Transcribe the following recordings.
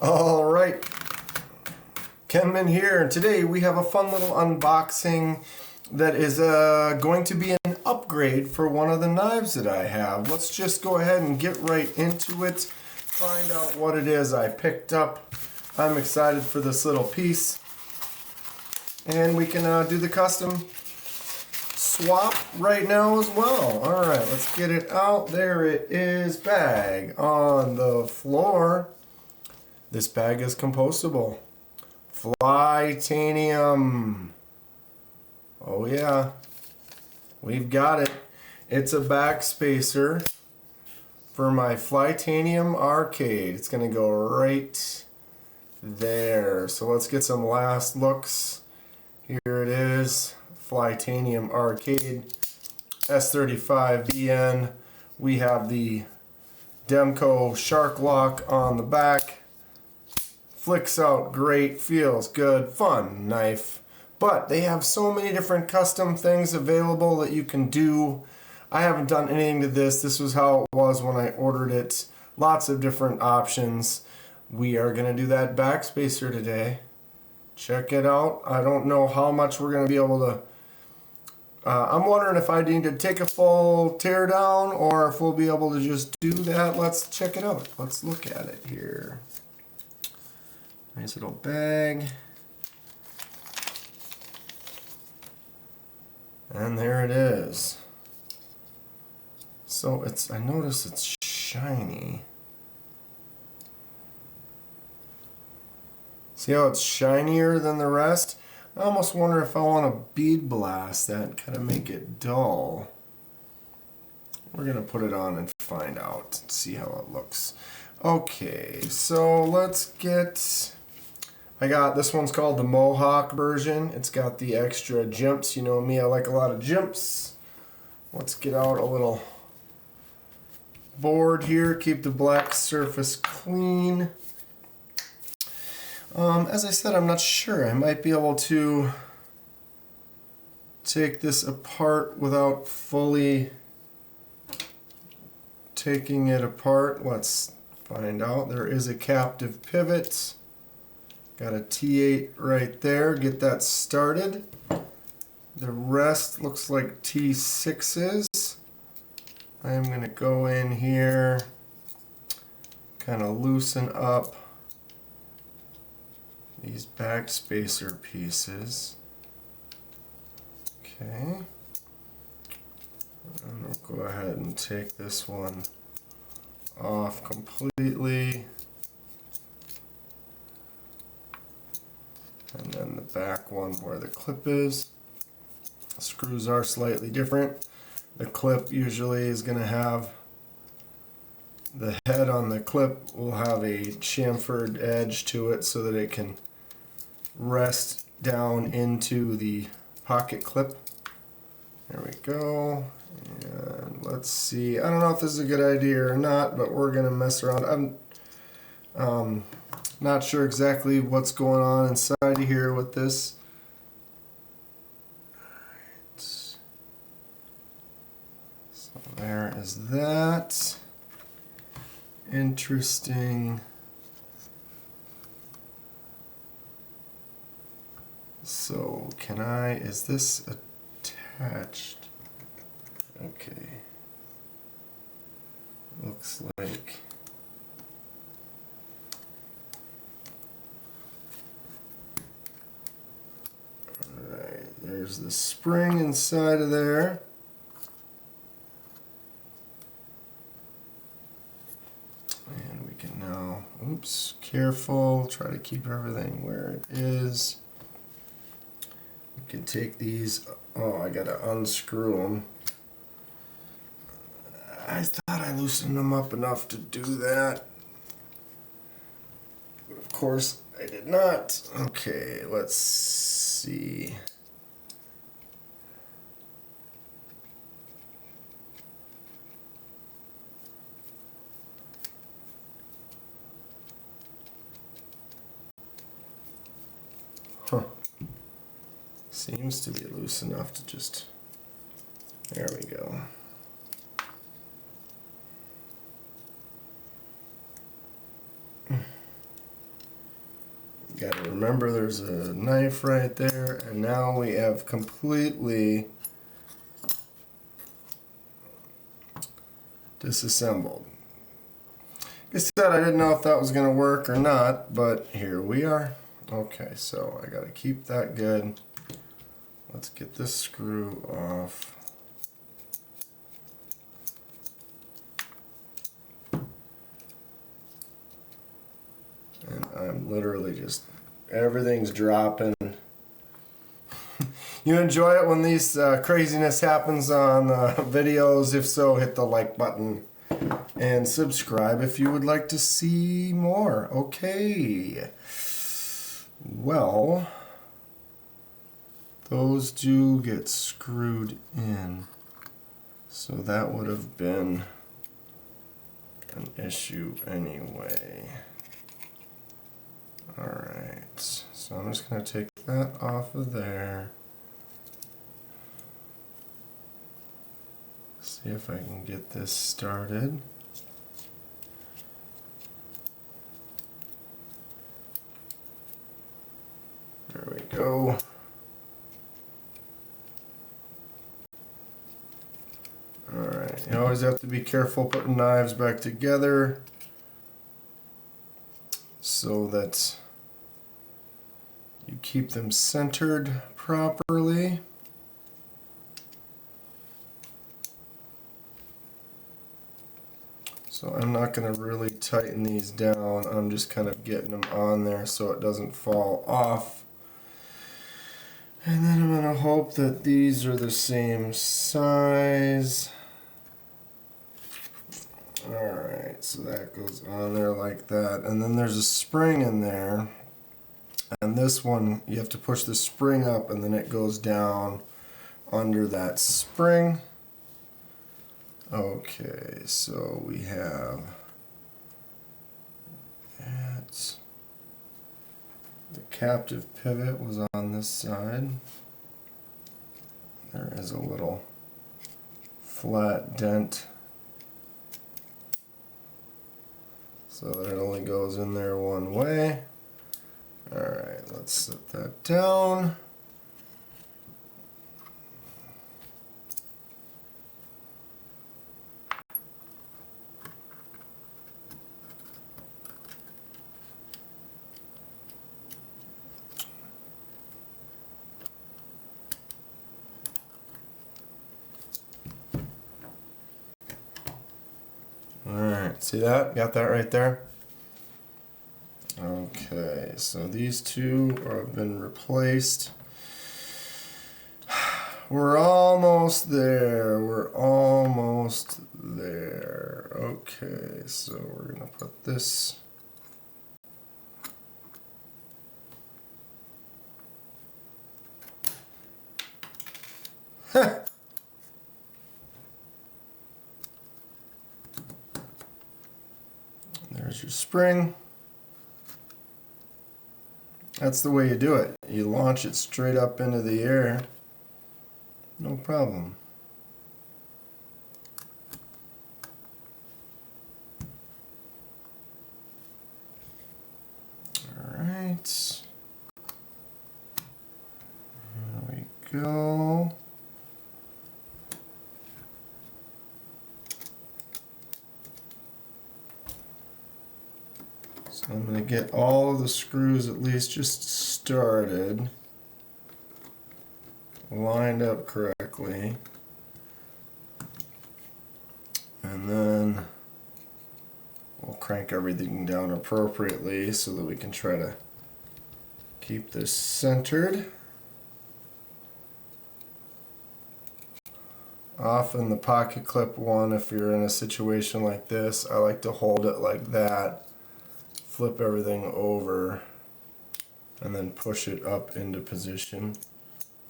All right, Kenman here, and today we have a fun little unboxing that is going to be an upgrade for one of the knives that I have. Let's just go ahead and get right into it, find out what it is I picked up. I'm excited for this little piece, and we can do the custom swap right now as well. All right, let's get it out. There it is, bag on the floor. This bag is compostable. Flytanium. Oh yeah, we've got it. It's a backspacer for my Flytanium Arcade. It's gonna go right there. So let's get some last looks. Here it is, Flytanium Arcade S35VN. We have the Demco Shark Lock on the back. Flicks out great, feels good, fun knife. But they have so many different custom things available that you can do. I haven't done anything to this. This was how it was when I ordered it. Lots of different options. We are going to do that backspacer today. Check it out. I don't know how much we're going to be able to... I'm wondering if I need to take a full tear down or if we'll be able to just do that. Let's check it out. Let's look at it here. Nice little bag. And there it is. So I notice it's shiny. See how it's shinier than the rest? I almost wonder if I want to bead blast that and kind of make it dull. We're going to put it on and find out and see how it looks. Okay, so let's get... I got, this one's called the Mohawk version. It's got the extra jumps. You know me, I like a lot of jumps. Let's get out a little board here, keep the black surface clean. As I said, I'm not sure. I might be able to take this apart without fully taking it apart. Let's find out. There is a captive pivot. Got a T8 right there, get that started. The rest looks like T6s. I'm going to go in here, kind of loosen up these backspacer pieces. Okay. And we'll go ahead and take this one off completely. And then the back one where the clip is. The screws are slightly different. The clip usually is going to have, the head on the clip will have a chamfered edge to it so that it can rest down into the pocket clip. There we go. And let's see. I don't know if this is a good idea or not, but we're going to mess around. I'm not sure exactly what's going on inside of here with this. Alright. So there is that. Interesting. So is this attached? Okay. Looks like. There's the spring inside of there. And we can now, oops, careful, try to keep everything where it is. We can take these, oh, I gotta unscrew them. I thought I loosened them up enough to do that. But of course, I did not. Okay, let's see. Huh. Seems to be loose enough to just... There we go. gotta remember there's a knife right there, and now we have completely disassembled. Like I said, I didn't know if that was gonna work or not, but here we are. Okay, so I gotta keep that good. Let's get this screw off. And I'm literally just, everything's dropping. You enjoy it when these craziness happens on videos? If so, hit the like button and subscribe if you would like to see more. Okay. Well, those do get screwed in. So that would have been an issue anyway. Alright, so I'm just going to take that off of there. See if I can get this started. There we go. Alright, you always have to be careful putting knives back together so that you keep them centered properly. So I'm not going to really tighten these down. I'm just kind of getting them on there so it doesn't fall off. And then I'm going to hope that these are the same size. Alright, so that goes on there like that. And then there's a spring in there. And this one, you have to push the spring up and then it goes down under that spring. Okay, so we have that. The captive pivot was on this side. There is a little flat dent so that it only goes in there one way. Alright, let's set that down. Alright, see that? Got that right there? Okay, so these two have been replaced. We're almost there. We're almost there. Okay, so we're going to put this. There's your spring. That's the way you do it. You launch it straight up into the air. No problem. Alright. There we go. So I'm going to get all of the screws at least just started, lined up correctly, and then we'll crank everything down appropriately so that we can try to keep this centered. Often the pocket clip one, if you're in a situation like this, I like to hold it like that, flip everything over, and then push it up into position.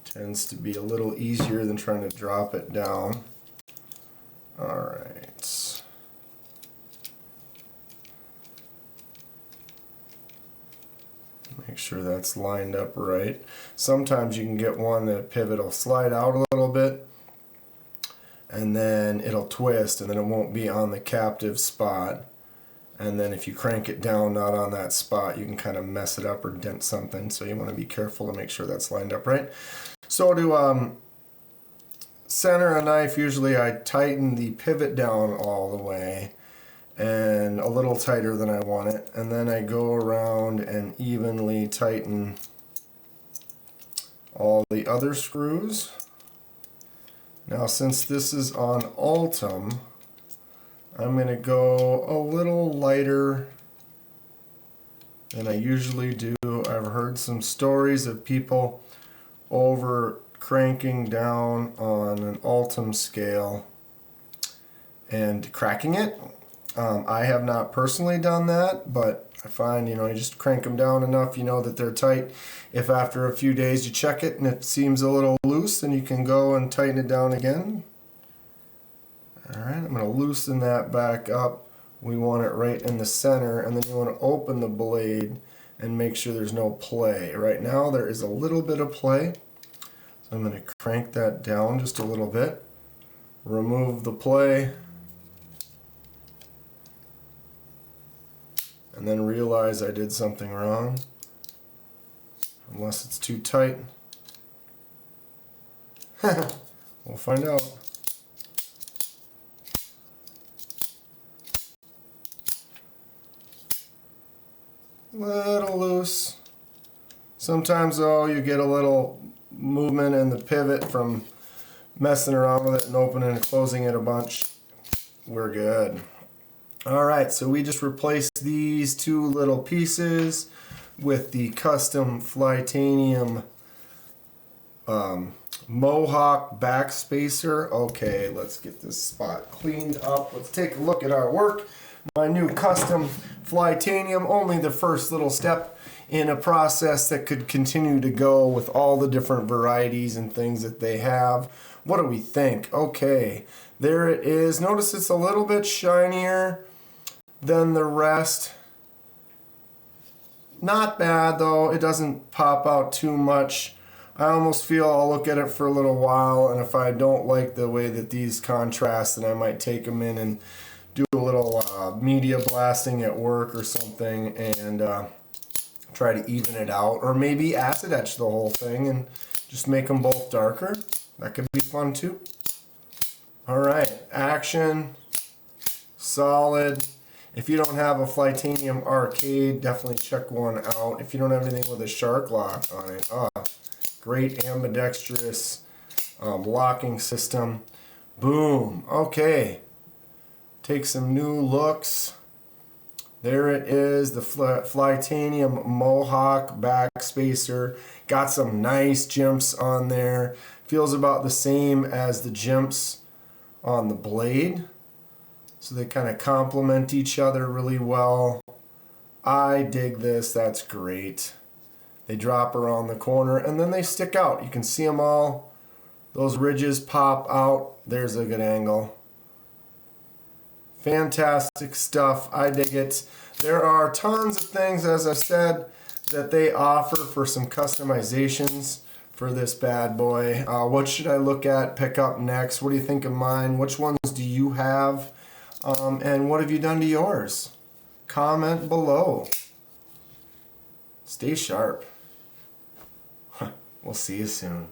Tends to be a little easier than trying to drop it down. Alright. Make sure that's lined up right. Sometimes you can get one that pivot will slide out a little bit, and then it'll twist, and then it won't be on the captive spot. And then if you crank it down not on that spot, you can kind of mess it up or dent something. So you want to be careful to make sure that's lined up right. So to center a knife, usually I tighten the pivot down all the way and a little tighter than I want it. And then I go around and evenly tighten all the other screws. Now since this is on Ultim, I'm going to go a little lighter than I usually do. I've heard some stories of people over cranking down on an Ultim scale and cracking it. I have not personally done that, but I find, you just crank them down enough, that they're tight. If after a few days you check it and it seems a little loose, then you can go and tighten it down again. Alright, I'm going to loosen that back up. We want it right in the center, and then you want to open the blade and make sure there's no play. Right now there is a little bit of play, so I'm going to crank that down just a little bit, remove the play, and then realize I did something wrong, unless it's too tight. We'll find out. Little loose. Sometimes though you get a little movement in the pivot from messing around with it and opening and closing it a bunch. We're good. Alright, so we just replaced these two little pieces with the custom Flytanium Mohawk Backspacer. Okay, let's get this spot cleaned up. Let's take a look at our work. My new custom Flytanium, only the first little step in a process that could continue to go with all the different varieties and things that they have. What do we think? Okay, there it is. Notice it's a little bit shinier than the rest. Not bad though, it doesn't pop out too much. I almost feel I'll look at it for a little while, and if I don't like the way that these contrast, then I might take them in and do a little media blasting at work or something and try to even it out, or maybe acid etch the whole thing and just make them both darker. That could be fun too. Alright, action, solid. If you don't have a Flytanium Arcade, definitely check one out. If you don't have anything with a shark lock on it, great ambidextrous locking system. Boom. Okay. Take some new looks. There it is, the Flytanium Mohawk Backspacer. Got some nice jimps on there. Feels about the same as the jimps on the blade. So they kind of complement each other really well. I dig this, that's great. They drop around the corner and then they stick out. You can see them all. Those ridges pop out. There's a good angle. Fantastic stuff. I dig it. There are tons of things, as I said, that they offer for some customizations for this bad boy. What should I look at, pick up next? What do you think of mine? Which ones do you have? And what have you done to yours? Comment below. Stay sharp. We'll see you soon.